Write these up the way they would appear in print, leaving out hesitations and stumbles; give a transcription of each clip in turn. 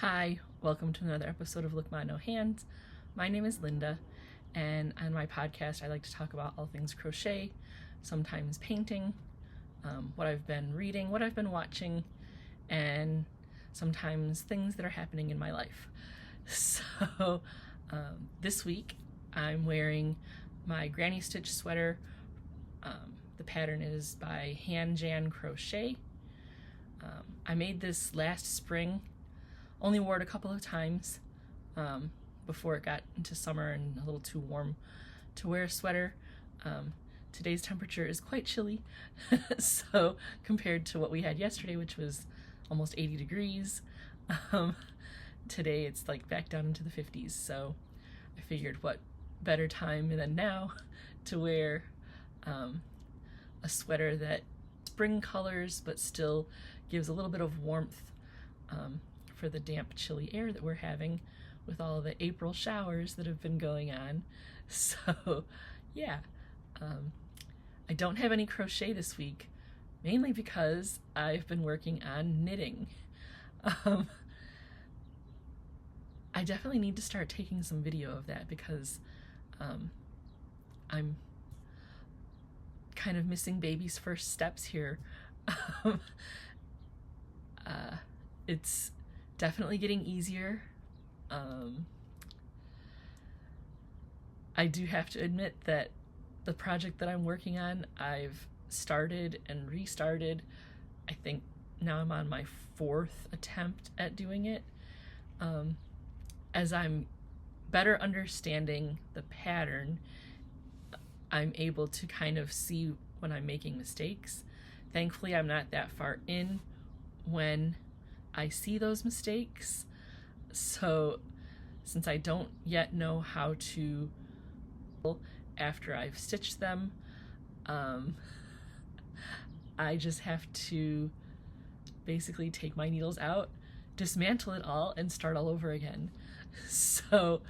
Hi, welcome to another episode of Look Ma No Hands. My name is Linda, and on my podcast I like to talk about all things crochet, sometimes painting, what I've been reading, what I've been watching, and sometimes things that are happening in my life. So this week I'm wearing my granny stitch sweater. The pattern is by Hand Jan Crochet. I made this last spring. Only wore it a couple of times before it got into summer and a little too warm to wear a sweater. Today's temperature is quite chilly, so compared to what we had yesterday, which was almost 80 degrees, today it's like back down into the 50s. So I figured what better time than now to wear a sweater that spring colors but still gives a little bit of warmth for the damp, chilly air that we're having with all the April showers that have been going on. So yeah, I don't have any crochet this week, mainly because I've been working on knitting. I definitely need to start taking some video of that because I'm kind of missing baby's first steps here. It's definitely getting easier. I do have to admit that the project that I'm working on, I've started and restarted. I think now I'm on my 4th attempt at doing it. As I'm better understanding the pattern, I'm able to kind of see when I'm making mistakes. Thankfully, I'm not that far in when I see those mistakes. So since I don't yet know how to after I've stitched them, I just have to basically take my needles out, dismantle it all, and start all over again. So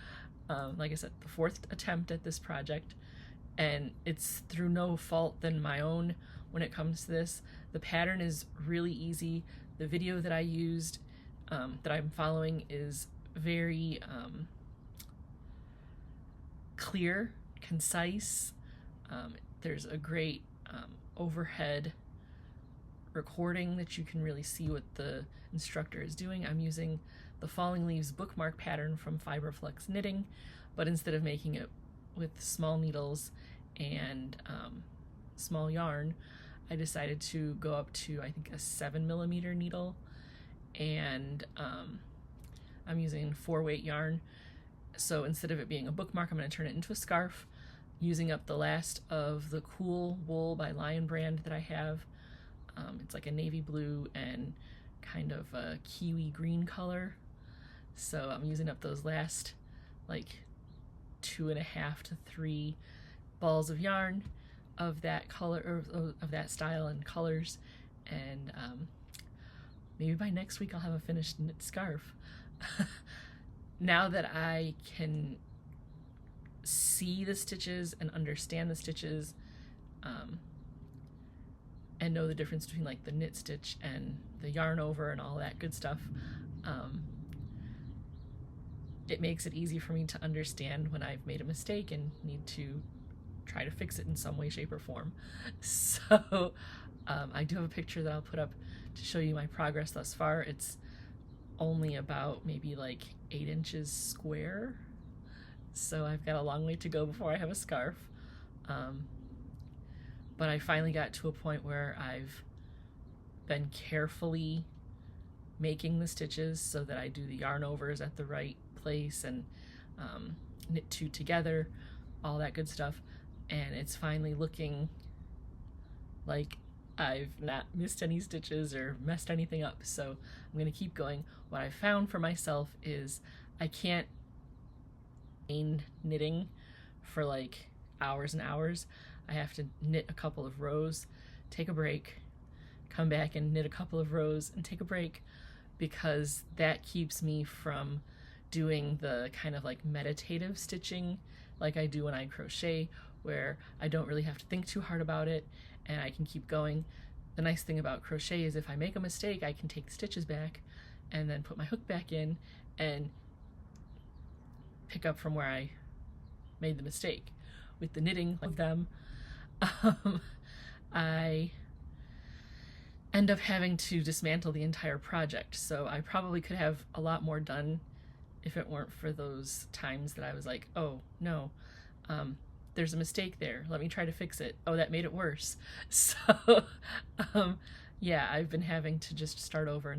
like I said, the 4th attempt at this project, and it's through no fault than my own when it comes to this. The pattern is really easy. The video that I used, that I'm following, is very clear, concise. There's a great overhead recording that you can really see what the instructor is doing. I'm using the Falling Leaves bookmark pattern from Fiberflex Knitting, but instead of making it with small needles and small yarn, I decided to go up to, I think, a 7mm needle, and I'm using 4-weight yarn. So instead of it being a bookmark, I'm going to turn it into a scarf, using up the last of the Cool Wool by Lion brand that I have. It's like a navy blue and kind of a kiwi green color. So I'm using up those last like 2.5 to 3 balls of yarn of that color, or of that style and colors, and maybe by next week I'll have a finished knit scarf. Now that I can see the stitches and understand the stitches, and know the difference between like the knit stitch and the yarn over and all that good stuff, it makes it easy for me to understand when I've made a mistake and need to try to fix it in some way, shape, or form. So I do have a picture that I'll put up to show you my progress thus far. It's only about maybe like 8 inches square, so I've got a long way to go before I have a scarf. But I finally got to a point where I've been carefully making the stitches so that I do the yarn overs at the right place and knit 2 together, all that good stuff. And it's finally looking like I've not missed any stitches or messed anything up. So I'm going to keep going. What I found for myself is I can't knitting for like hours and hours. I have to knit a couple of rows, take a break, come back and knit a couple of rows and take a break, because that keeps me from doing the kind of like meditative stitching like I do when I crochet, where I don't really have to think too hard about it and I can keep going. The nice thing about crochet is if I make a mistake, I can take the stitches back and then put my hook back in and pick up from where I made the mistake. With the knitting of them, I end up having to dismantle the entire project. So I probably could have a lot more done if it weren't for those times that I was like, oh no, there's a mistake there. Let me try to fix it. Oh, that made it worse. So yeah, I've been having to just start over,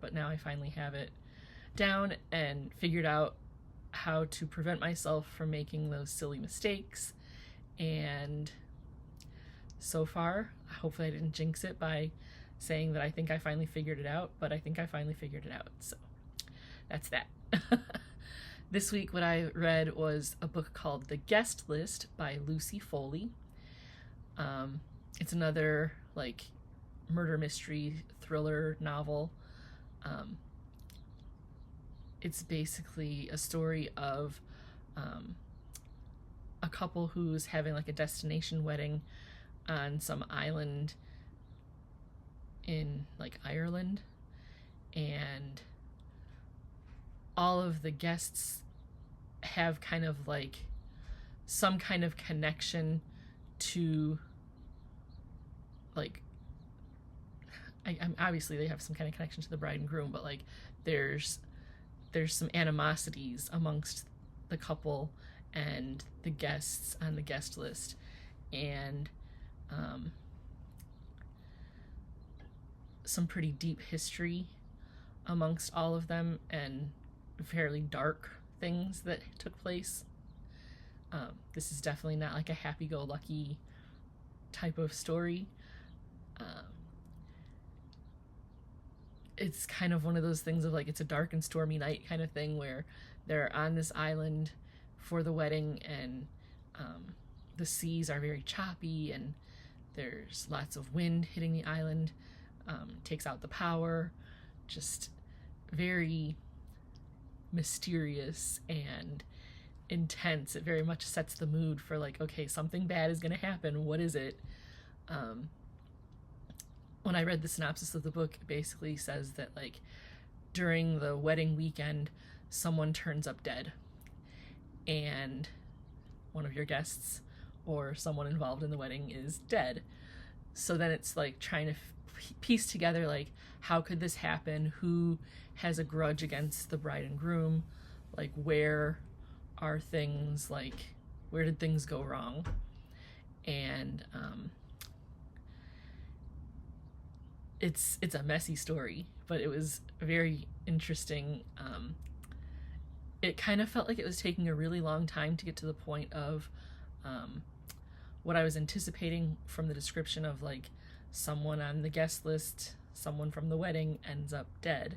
but now I finally have it down and figured out how to prevent myself from making those silly mistakes. And so far, hopefully I didn't jinx it by saying that I think I finally figured it out, but I think I finally figured it out. So that's that. This week what I read was a book called The Guest List by Lucy Foley. It's another like murder mystery thriller novel. It's basically a story of a couple who's having like a destination wedding on some island in like Ireland, and all of the guests have kind of like some kind of connection to like I'm obviously they have some kind of connection to the bride and groom, but like there's some animosities amongst the couple and the guests on the guest list, and some pretty deep history amongst all of them, and fairly dark things that took place. This is definitely not like a happy-go-lucky type of story. It's kind of one of those things of like it's a dark and stormy night kind of thing where they're on this island for the wedding, and the seas are very choppy and there's lots of wind hitting the island, takes out the power, just very mysterious and intense. It very much sets the mood for like, okay, something bad is going to happen. What is it? When I read the synopsis of the book, it basically says that like during the wedding weekend, someone turns up dead, and one of your guests or someone involved in the wedding is dead. So then it's like trying to piece together like, how could this happen? Who has a grudge against the bride and groom? Like, where are things, like, where did things go wrong? And it's a messy story, but it was very interesting. It kind of felt like it was taking a really long time to get to the point of what I was anticipating from the description of like someone on the guest list, someone from the wedding ends up dead.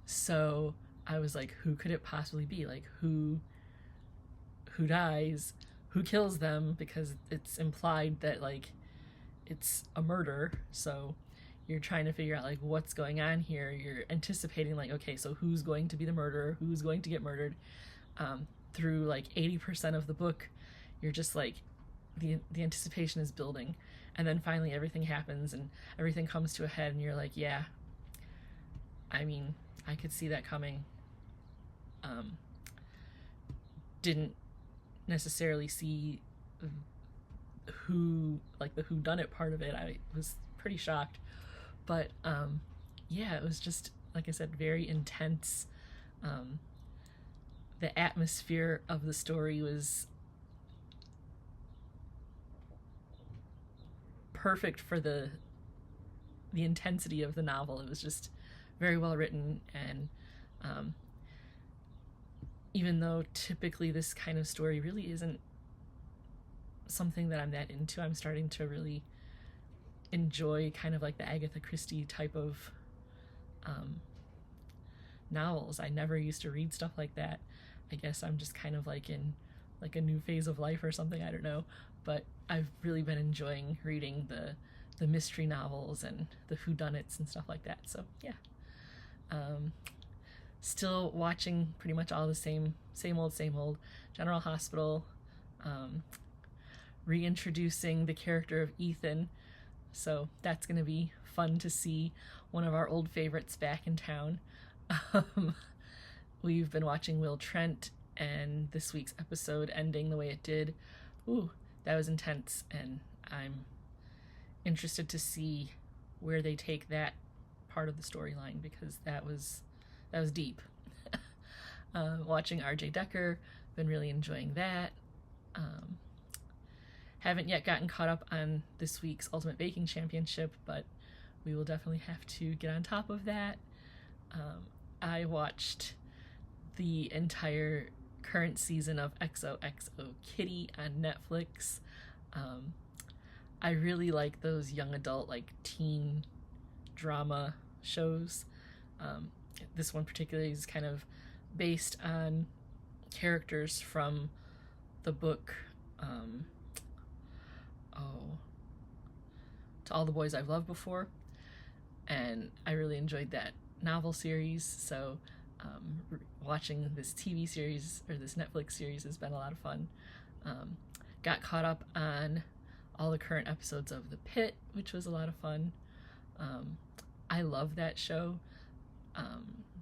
So I was like, who could it possibly be? Like, who dies? Who kills them? Because it's implied that like it's a murder. So you're trying to figure out like what's going on here. You're anticipating like, okay, so who's going to be the murderer? Who's going to get murdered? Through like 80% of the book, you're just like, the anticipation is building, and then finally everything happens and everything comes to a head, and you're like, yeah, I mean, I could see that coming. Didn't necessarily see who, like the whodunit part of it. I was pretty shocked, but yeah, it was just, like I said, very intense. The atmosphere of the story was perfect for the intensity of the novel. It was just very well written, and even though typically this kind of story really isn't something that I'm that into, I'm starting to really enjoy kind of like the Agatha Christie type of novels. I never used to read stuff like that. I guess I'm just kind of like in like a new phase of life or something, I don't know, but I've really been enjoying reading the mystery novels and the whodunits and stuff like that. So yeah, still watching pretty much all the same old General Hospital, reintroducing the character of Ethan, so that's gonna be fun to see one of our old favorites back in town. Um, we've been watching Will Trent, and this week's episode ending the way it did, ooh, that was intense, and I'm interested to see where they take that part of the storyline, because that was deep. Watching RJ Decker, been really enjoying that. Haven't yet gotten caught up on this week's Ultimate Baking Championship, but we will definitely have to get on top of that. I watched the entire current season of XOXO Kitty on Netflix. I really like those young adult, like teen drama shows. This one particularly is kind of based on characters from the book To All the Boys I've Loved Before, and I really enjoyed that novel series, so watching this TV series, or this Netflix series, has been a lot of fun. Got caught up on all the current episodes of The Pitt, which was a lot of fun. I love that show.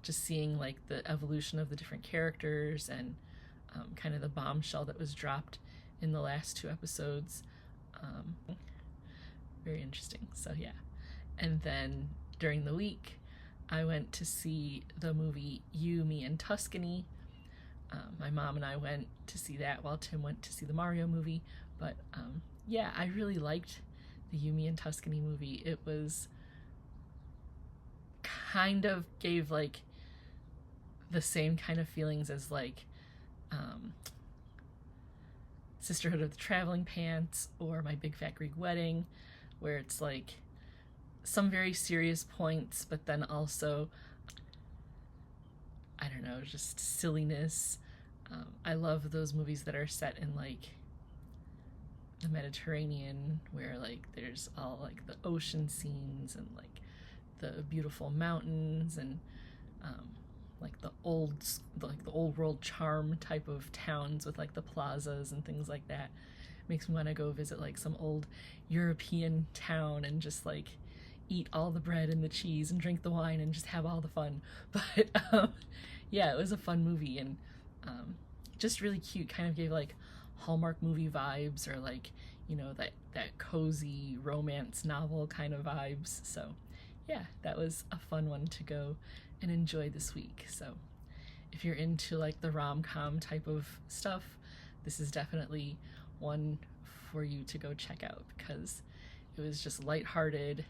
Just seeing like the evolution of the different characters, and kind of the bombshell that was dropped in the last 2 episodes. Very interesting. So yeah. And then during the week, I went to see the movie You, Me, and Tuscany. My mom and I went to see that while Tim went to see the Mario movie. But yeah, I really liked the You, Me, and Tuscany movie. It was kind of gave like the same kind of feelings as like Sisterhood of the Traveling Pants or My Big Fat Greek Wedding, where it's like some very serious points, but then also, I don't know, just silliness. I love those movies that are set in like the Mediterranean, where like there's all like the ocean scenes and like the beautiful mountains, and like the old world charm type of towns with like the plazas and things like that. Makes me want to go visit like some old European town and just like eat all the bread and the cheese and drink the wine and just have all the fun. But yeah, it was a fun movie, and just really cute. Kind of gave like Hallmark movie vibes, or like, you know, that cozy romance novel kind of vibes. So yeah, that was a fun one to go and enjoy this week. So if you're into like the rom-com type of stuff, this is definitely one for you to go check out, because it was just lighthearted,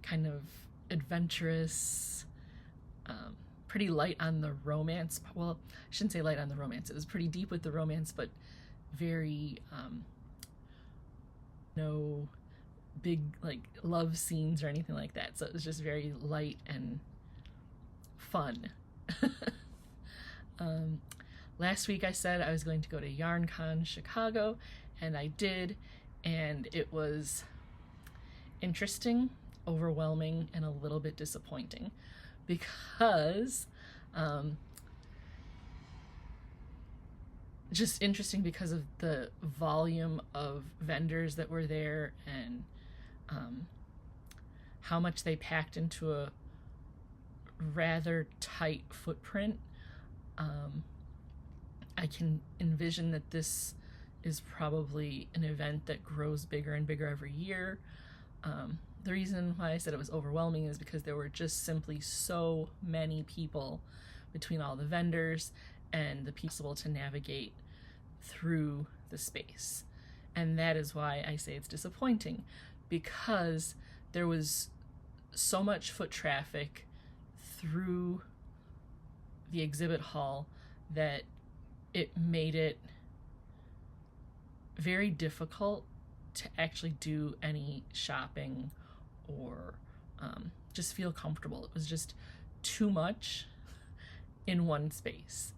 kind of adventurous, pretty light on the romance. Well, I shouldn't say light on the romance. It was pretty deep with the romance, but very no big like love scenes or anything like that. So it was just very light and fun. Last week I said I was going to go to YarnCon Chicago, and I did, and it was interesting, overwhelming, and a little bit disappointing, because just interesting because of the volume of vendors that were there, and how much they packed into a rather tight footprint. I can envision that this is probably an event that grows bigger and bigger every year. The reason why I said it was overwhelming is because there were just simply so many people between all the vendors and the people to navigate through the space. And that is why I say it's disappointing, because there was so much foot traffic through the exhibit hall that it made it very difficult to actually do any shopping or just feel comfortable. It was just too much in one space.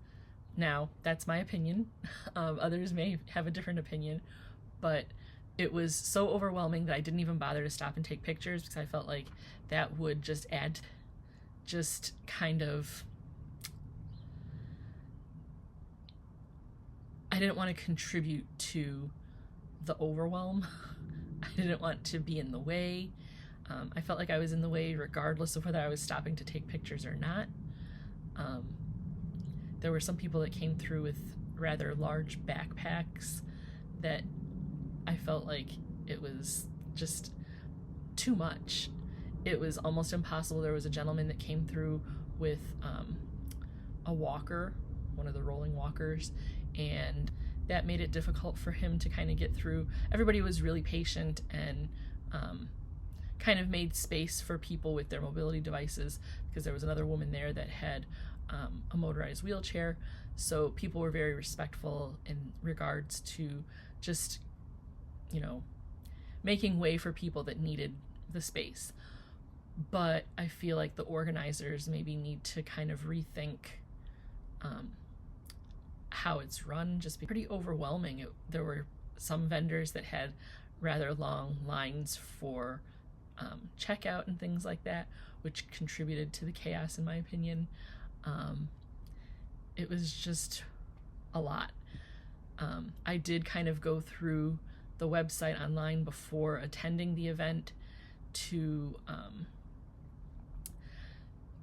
Now, that's my opinion. Others may have a different opinion, but it was so overwhelming that I didn't even bother to stop and take pictures, because I felt like that would just add, just kind of, I didn't want to contribute to the overwhelm. I didn't want to be in the way. I felt like I was in the way regardless of whether I was stopping to take pictures or not. There were some people that came through with rather large backpacks that I felt like it was just too much. It was almost impossible. There was a gentleman that came through with a walker, one of the rolling walkers, and that made it difficult for him to kind of get through. Everybody was really patient and kind of made space for people with their mobility devices, because there was another woman there that had a motorized wheelchair. So people were very respectful in regards to just, you know, making way for people that needed the space. But I feel like the organizers maybe need to kind of rethink how it's run. Just be pretty overwhelming. There were some vendors that had rather long lines for checkout and things like that, which contributed to the chaos, in my opinion. It was just a lot. I did kind of go through the website online before attending the event to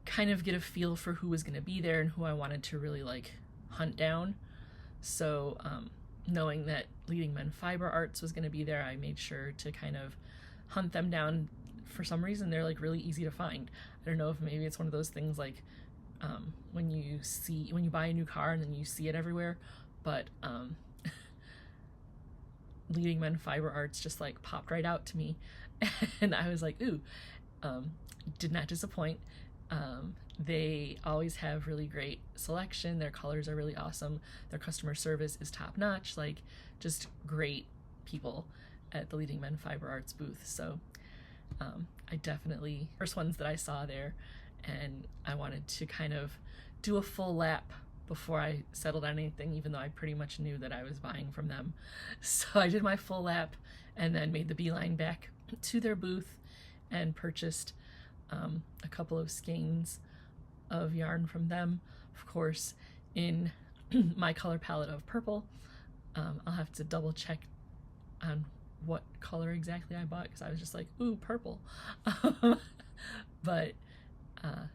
kind of get a feel for who was going to be there and who I wanted to really like hunt down. So knowing that Leading Men Fiber Arts was going to be there, I made sure to kind of hunt them down. For some reason, they're like really easy to find. I don't know if maybe it's one of those things like when you buy a new car and then you see it everywhere, but Leading Men Fiber Arts just like popped right out to me, and I was like, ooh, did not disappoint. They always have really great selection. Their colors are really awesome. Their customer service is top notch. Like, just great people at the Leading Men Fiber Arts booth. So I definitely, first ones that I saw there, and I wanted to kind of do a full lap before I settled on anything, even though I pretty much knew that I was buying from them. So I did my full lap and then made the beeline back to their booth and purchased a couple of skeins of yarn from them, of course, in my color palette of purple. I'll have to double check on what color exactly I bought, because I was just like, ooh, purple. But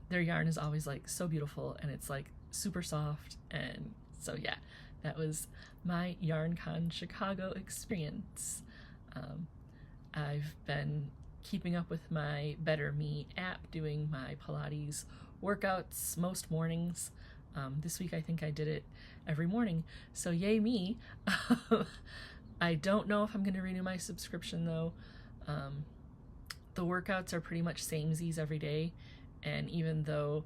their yarn is always like so beautiful, and it's like super soft. And so yeah, that was my YarnCon Chicago experience. I've been keeping up with my Better Me app, doing my Pilates workouts most mornings. This week I think I did it every morning, so yay me. I don't know if I'm going to renew my subscription though. The workouts are pretty much samesies every day, and even though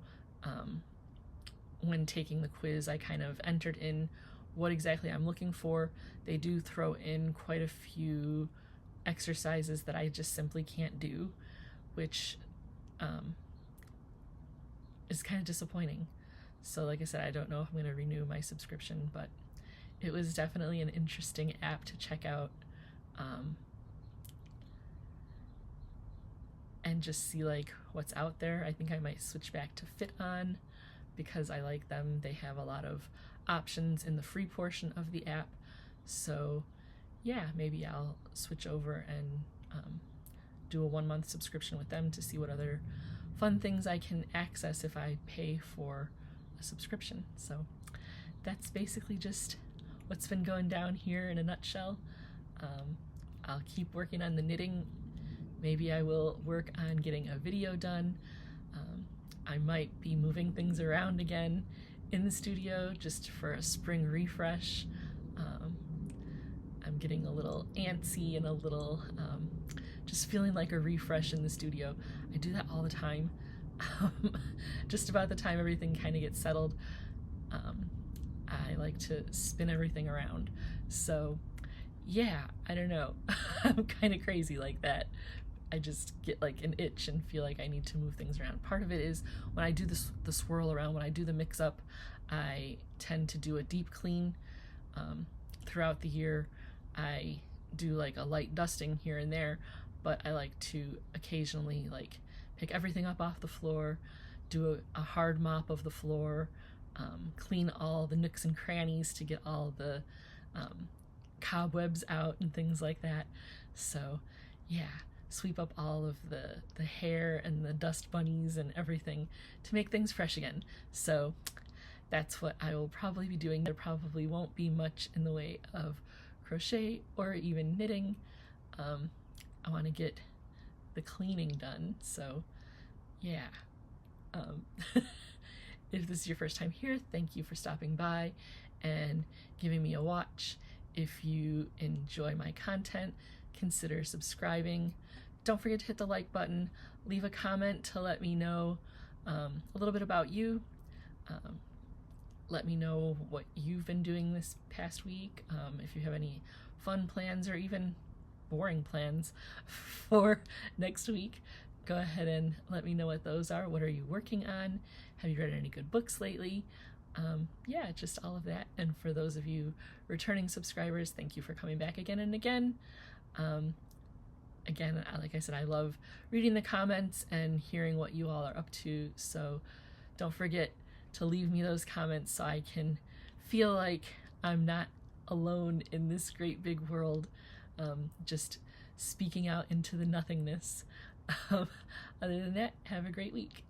when taking the quiz I kind of entered in what exactly I'm looking for, they do throw in quite a few exercises that I just simply can't do, which is kind of disappointing. So like I said, I don't know if I'm going to renew my subscription, but it was definitely an interesting app to check out, and just see like what's out there. I think I might switch back to Fit On because I like them. They have a lot of options in the free portion of the app. So yeah, maybe I'll switch over and do a 1-month subscription with them to see what other fun things I can access if I pay for a subscription. So that's basically just what's been going down here in a nutshell. I'll keep working on the knitting. Maybe I will work on getting a video done. I might be moving things around again in the studio just for a spring refresh. I'm getting a little antsy and a little just feeling like a refresh in the studio. I do that all the time. Just about the time everything kind of gets settled, I like to spin everything around. So yeah, I don't know. I'm kind of crazy like that. I just get like an itch and feel like I need to move things around. Part of it is when I do the swirl around, when I do the mix up, I tend to do a deep clean. Throughout the year, I do like a light dusting here and there, but I like to occasionally like pick everything up off the floor, do a hard mop of the floor, clean all the nooks and crannies to get all the cobwebs out and things like that. So yeah, sweep up all of the hair and the dust bunnies and everything to make things fresh again. So that's what I will probably be doing. There probably won't be much in the way of crochet or even knitting. I want to get the cleaning done, so yeah. If this is your first time here, thank you for stopping by and giving me a watch. If you enjoy my content, consider subscribing. Don't forget to hit the like button. Leave a comment to let me know a little bit about you. Let me know what you've been doing this past week. If you have any fun plans or even boring plans for next week, go ahead and let me know what those are. What are you working on? Have you read any good books lately? Yeah, just all of that. And for those of you returning subscribers, thank you for coming back again and again. Again, like I said, I love reading the comments and hearing what you all are up to, so don't forget to leave me those comments so I can feel like I'm not alone in this great big world, just speaking out into the nothingness. Other than that, have a great week.